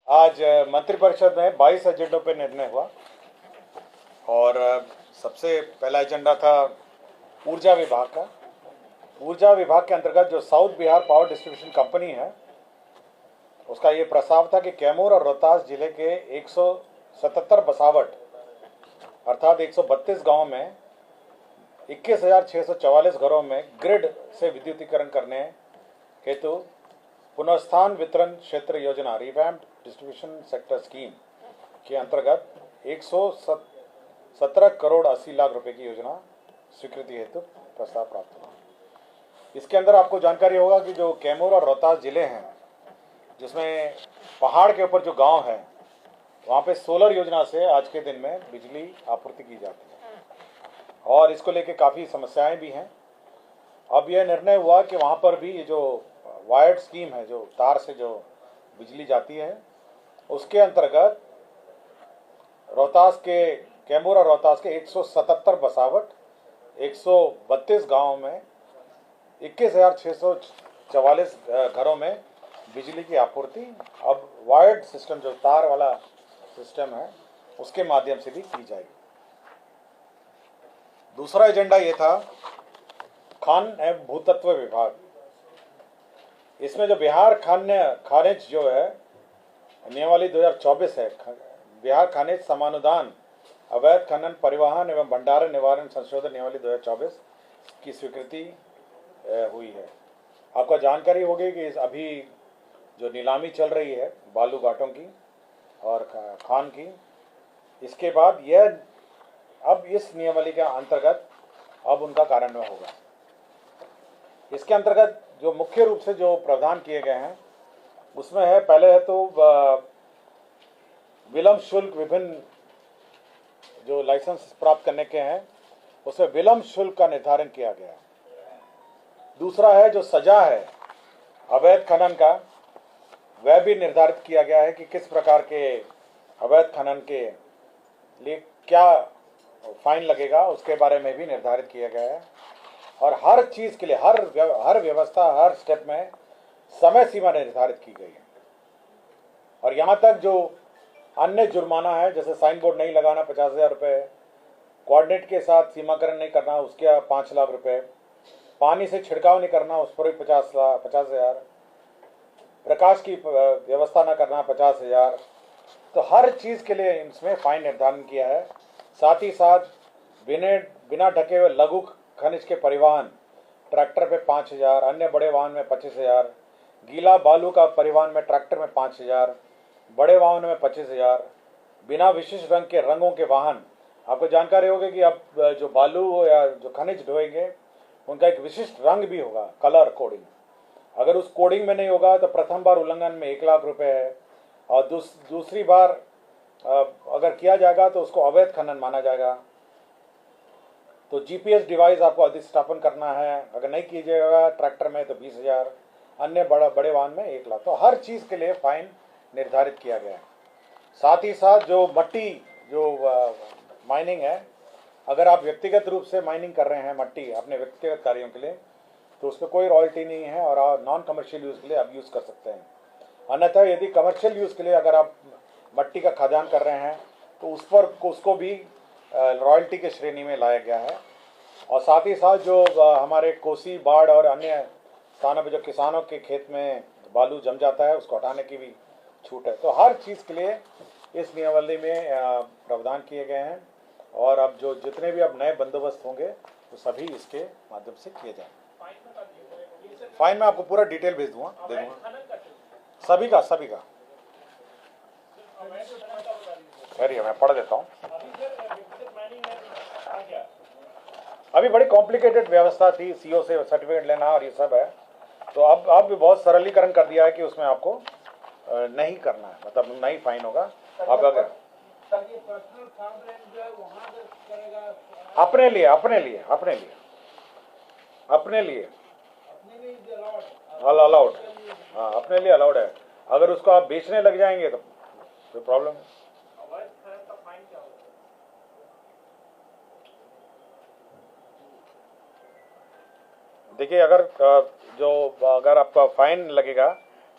आज मंत्रिपरिषद में 22 एजेंडों पर निर्णय हुआ और सबसे पहला एजेंडा था ऊर्जा विभाग का। ऊर्जा विभाग के अंतर्गत जो south Bihar power distribution company है, उसका ये प्रस्ताव था कि कैमूर और रोहतास जिले के 177 बसावट अर्थात 132 गांव में 21,644 घरों में ग्रिड से विद्युतीकरण करने हेतु पुनर्स्थान वितरण क्षेत्र योजना रिवैम्प्ड डिस्ट्रीब्यूशन सेक्टर स्कीम के अंतर्गत 117 करोड़ 80 लाख रुपए की योजना स्वीकृति हेतु प्रस्ताव प्राप्त हुआ। इसके अंदर आपको जानकारी होगा कि जो कैमूर और रोहतास जिले हैं, जिसमें पहाड़ के ऊपर जो गांव है, वहाँ पे सोलर योजना से आज के दिन में बिजली आपूर्ति की जाती है और इसको लेके काफ़ी समस्याएं भी हैं। अब यह निर्णय हुआ कि वहाँ पर भी ये जो वायर्ड स्कीम है, जो तार से जो बिजली जाती है, उसके अंतर्गत कैमूर और रोहतास के 177 बसावट 132 गाँव में 21,644 घरों में बिजली की आपूर्ति अब वायर्ड सिस्टम, जो तार वाला सिस्टम है, उसके माध्यम से भी की जाएगी। दूसरा एजेंडा ये था खान एवं भूतत्व विभाग। इसमें जो बिहार खानिज जो है नियमावली 2024 है, बिहार खानिज समानुदान अवैध खनन परिवहन एवं भंडारण निवारण संशोधन नियमावली 2024 की स्वीकृति हुई है। आपको जानकारी होगी कि अभी जो नीलामी चल रही है बालू घाटों की और खान की, इसके बाद यह अब इस नियमावली के अंतर्गत अब उनका कार्यान्वयन होगा। इसके अंतर्गत जो मुख्य रूप से जो प्रावधान किए गए हैं उसमें है, पहले है तो विलंब शुल्क, विभिन्न जो लाइसेंस प्राप्त करने के हैं उसमें विलंब शुल्क का निर्धारण किया गया है। दूसरा है जो सजा है अवैध खनन का, वह भी निर्धारित किया गया है कि किस प्रकार के अवैध खनन के लिए क्या फाइन लगेगा, उसके बारे में भी निर्धारित किया गया है। और हर चीज के लिए हर व्यवस्था, हर स्टेप में समय सीमा निर्धारित की गई है। और यहाँ तक जो अन्य जुर्माना है, जैसे साइन बोर्ड नहीं लगाना 50,000 रुपये, कोऑर्डिनेट के साथ सीमाकरण नहीं करना उसके 5 लाख रुपए, पानी से छिड़काव नहीं करना उस पर भी 50,000, प्रकाश की व्यवस्था न करना 50,000। तो हर चीज के लिए इसमें फाइन निर्धारण किया है। साथ ही साथ बिना ढके हुए लघु खनिज के परिवहन, ट्रैक्टर पे 5,000, अन्य बड़े वाहन में 25,000, गीला बालू का परिवहन में ट्रैक्टर में 5,000, बड़े वाहन में 25,000, बिना विशिष्ट रंग के रंगों के वाहन। आपको जानकारी होगी कि अब जो बालू या जो खनिज ढोएंगे उनका एक विशिष्ट रंग भी होगा, कलर कोडिंग। अगर उस कोडिंग में नहीं होगा तो प्रथम बार उल्लंघन में 1 लाख रुपए है और दूसरी बार अगर किया जाएगा तो उसको अवैध खनन माना जाएगा। तो जीपीएस डिवाइस आपको अधिष्ठापन करना है, अगर नहीं कीजिएगा ट्रैक्टर में तो 20,000, अन्य बड़े वाहन में 1 लाख। तो हर चीज़ के लिए फाइन निर्धारित किया गया है। साथ ही साथ जो मट्टी जो माइनिंग है, अगर आप व्यक्तिगत रूप से माइनिंग कर रहे हैं मट्टी अपने व्यक्तिगत कार्यों के लिए, तो उस पर कोई रॉयल्टी नहीं है और आप नॉन कमर्शियल यूज़ के लिए आप यूज़ कर सकते हैं। अन्यथा यदि कमर्शियल यूज़ के लिए अगर आप मट्टी का खदान कर रहे हैं तो उसको भी रॉयल्टी के श्रेणी में लाया गया है। और साथ ही साथ जो हमारे कोसी, बाढ़ और अन्य स्थानों पर जो किसानों के खेत में बालू जम जाता है उसको हटाने की भी छूट है। तो हर चीज़ के लिए इस नियमावली में प्रावधान किए गए हैं और अब जो जितने भी अब नए बंदोबस्त होंगे वो सभी इसके माध्यम से किए जाएंगे। फाइन में आपको पूरा डिटेल भेज दूंगा, दे दूंगा सभी का। खैर मैं पढ़ देता हूँ। अभी बड़ी कॉम्प्लिकेटेड व्यवस्था थी, सीओ से सर्टिफिकेट लेना और ये सब है, तो अब बहुत सरलीकरण कर दिया है कि उसमें आपको नहीं करना है, मतलब नहीं फाइन होगा। अब अगर अपने लिए अलाउड, हाँ अपने लिए अलाउड है। अगर उसको आप बेचने लग जाएंगे तो कोई प्रॉब्लम है। देखिए, अगर आपका फाइन लगेगा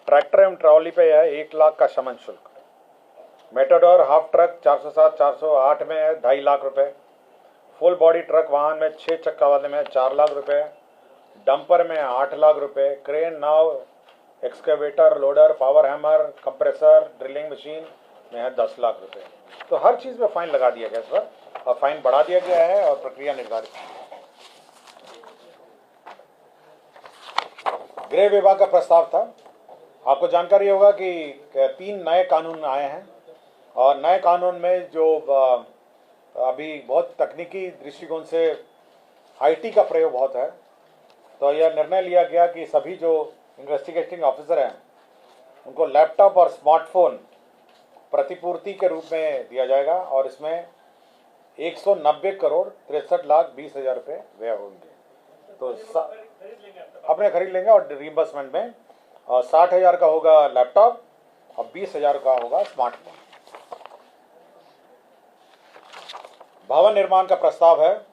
ट्रैक्टर एवं ट्रॉली पे है 1 लाख का शमन शुल्क, मेटाडोर हाफ ट्रक 407 408 में है 2.5 लाख रुपए। फुल बॉडी ट्रक वाहन में 6 चक्का वाले में 4 लाख रुपए। डंपर में 8 लाख रुपए। क्रेन, नाव, excavator, loader, power hammer, compressor, drilling machine में है 10 लाख रुपए। तो हर चीज में फाइन लगा दिया गया इस पर, और फाइन बढ़ा दिया गया है और प्रक्रिया निर्धारित है। गृह विभाग का प्रस्ताव था। आपको जानकारी होगा कि 3 नए कानून आए हैं, और नए कानून में जो अभी बहुत तकनीकी दृष्टिकोण से आईटी का प्रयोग बहुत है, तो यह निर्णय लिया गया कि सभी जो इन्वेस्टिगेटिंग ऑफिसर हैं उनको लैपटॉप और स्मार्टफोन प्रतिपूर्ति के रूप में दिया जाएगा, और इसमें 190 करोड़ 63 लाख 20 हजार रुपये व्यय होंगे। तो अपने खरीद लेंगे, और रिइंबर्समेंट में 60 हजार का होगा लैपटॉप और 20 हजार का होगा स्मार्टफोन। भवन निर्माण का प्रस्ताव है।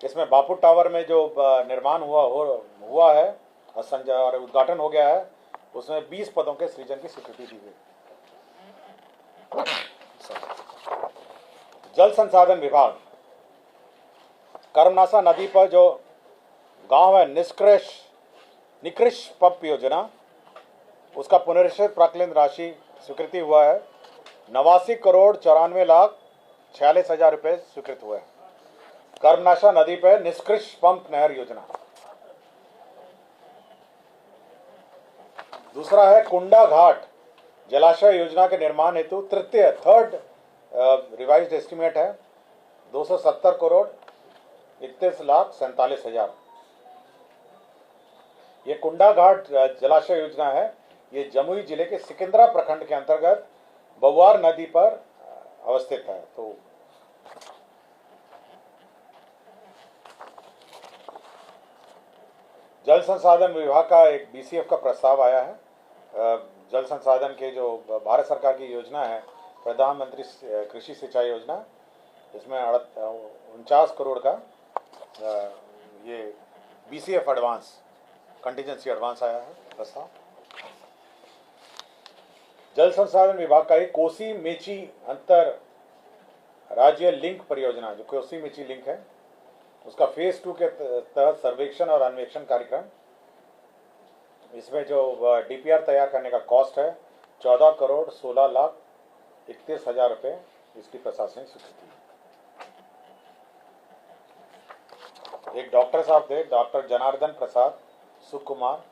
इसमें बापू टावर में जो निर्माण हुआ है और उद्घाटन हो गया है, उसमें 20 पदों के सृजन की स्वीकृति दी गई। जल संसाधन विभाग कर्मनासा नदी पर जो गांव है निकृष पंप योजना, उसका पुनरीक्षित प्राक्कलित राशि स्वीकृति हुआ है। 89 करोड़ 94 लाख 46 हजार रुपये स्वीकृत हुए हैं कर्मनाशा नदी पर निष्कृष पंप नहर योजना। दूसरा है कुंडा घाट जलाशय योजना के निर्माण हेतु थर्ड रिवाइज्ड एस्टिमेट है 270 करोड़ 31 लाख 47 हजार। ये कुंडा घाट जलाशय योजना है, ये जमुई जिले के सिकंदरा प्रखंड के अंतर्गत बवार नदी पर अवस्थित है। तो जल संसाधन विभाग का एक बीसीएफ का प्रस्ताव आया है। जल संसाधन के जो भारत सरकार की योजना है प्रधानमंत्री कृषि सिंचाई योजना, इसमें 49 करोड़ का ये बीसीएफ एडवांस कंटीजेंसी एडवांस आया है प्रस्ताव। जल संसाधन विभाग का एक कोसी मेची अंतर राज्य लिंक परियोजना, जो कोसी मेची लिंक है, उसका फेज 2 के तहत सर्वेक्षण और अन्वेषण कार्यक्रम, इसमें जो डीपीआर तैयार करने का कॉस्ट है 14 करोड़ 16 लाख 31 हजार रुपये, इसकी प्रशासनिक स्वीकृति। एक डॉक्टर साहब थे, डॉक्टर जनार्दन प्रसाद सुकुमार,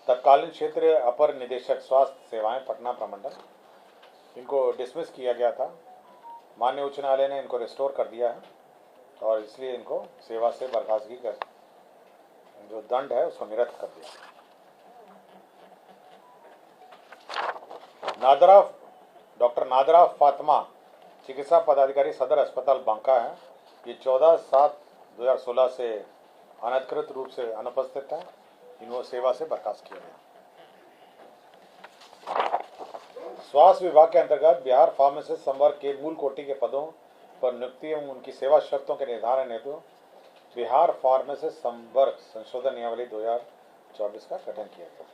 तत्कालीन क्षेत्र अपर निदेशक स्वास्थ्य सेवाएं पटना प्रमंडल, इनको डिसमिस किया गया था। माननीय उच्च न्यायालय ने इनको रिस्टोर कर दिया है, और इसलिए इनको सेवा से बर्खास्तगी का जो दंड है उसको निरस्त कर दिया। डॉक्टर नादरा फातिमा चिकित्सा पदाधिकारी सदर अस्पताल बांका है, ये 14/7/2016 से अनधिकृत रूप से अनुपस्थित है, इनको सेवा से बर्खास्त किया गया। स्वास्थ्य विभाग के अंतर्गत बिहार फार्मासिस्ट संवर्ग के मूल कोटि के पदों पर नियुक्ति एवं उनकी सेवा शर्तों के निर्धारण हेतु बिहार फार्मासिस्ट संवर्ग संशोधन नियमावली 2024 का गठन किया गया।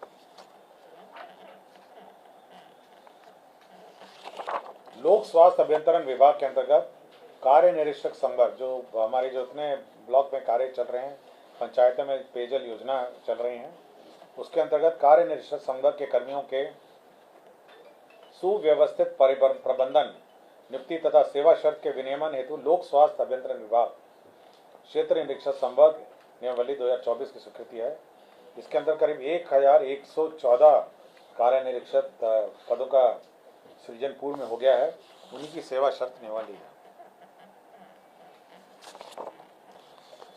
लोक स्वास्थ्य अभियंत्रण विभाग के अंतर्गत कार्य निरीक्षक संवर्ग, जो हमारे जो इतने ब्लॉक में कार्य चल रहे हैं, पंचायतों में पेयजल योजना चल रही हैं, उसके अंतर्गत कार्य निरीक्षक संवर्ग के कर्मियों के सुव्यवस्थित प्रबंधन, नियुक्ति तथा सेवा शर्त के विनियमन हेतु लोक स्वास्थ्य अभियंत्रण विभाग क्षेत्र निरीक्षक संवर्ग नियमावली 2024 की स्वीकृति है। इसके अंदर करीब 1114 कार्य निरीक्षक पदों का सृजन पूर्व में हो गया है, उन्हीं की सेवा शर्त नियमावली है।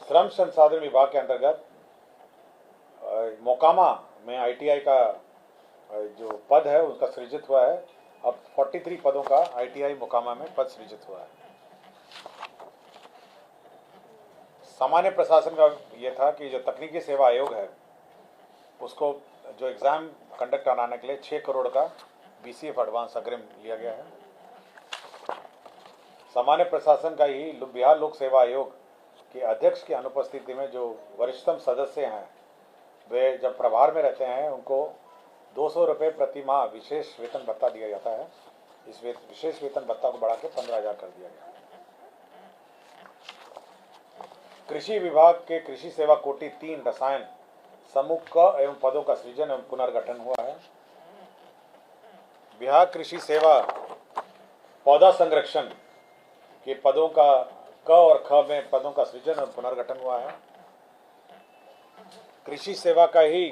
श्रम संसाधन विभाग के अंतर्गत मोकामा में आईटीआई का जो पद है उसका सृजित हुआ है। अब 43 पदों का आईटीआई मोकामा में पद सृजित हुआ है। सामान्य प्रशासन का ये था कि जो तकनीकी सेवा आयोग है उसको जो एग्जाम कंडक्ट कराने के लिए 6 करोड़ का बीसीएफ एडवांस अग्रिम लिया गया है। सामान्य प्रशासन का ही बिहार लोक सेवा आयोग के अध्यक्ष की अनुपस्थिति में जो वरिष्ठतम सदस्य हैं वे जब प्रभार में रहते हैं, उनको 200 रुपये प्रति माह विशेष वेतन भत्ता दिया जाता है। इस विशेष वेतन भत्ता को बढ़ा के 15,000 कर दिया गया। कृषि विभाग के कृषि सेवा कोटि 3 रसायन समूह क एवं पदों का सृजन एवं पुनर्गठन हुआ है। बिहार कृषि सेवा पौधा संरक्षण के पदों का क और ख में पदों का सृजन और पुनर्गठन हुआ है। कृषि सेवा का ही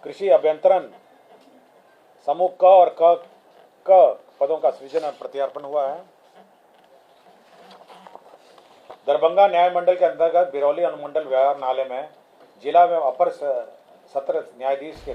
कृषि अभियंत्रण समूह क और क पदों का सृजन और प्रत्यार्पण हुआ है। दरभंगा न्याय मंडल के अंतर्गत बिरौली अनुमंडल व्यवहार न्यायालय में जिला में अपर सत्र न्यायाधीश के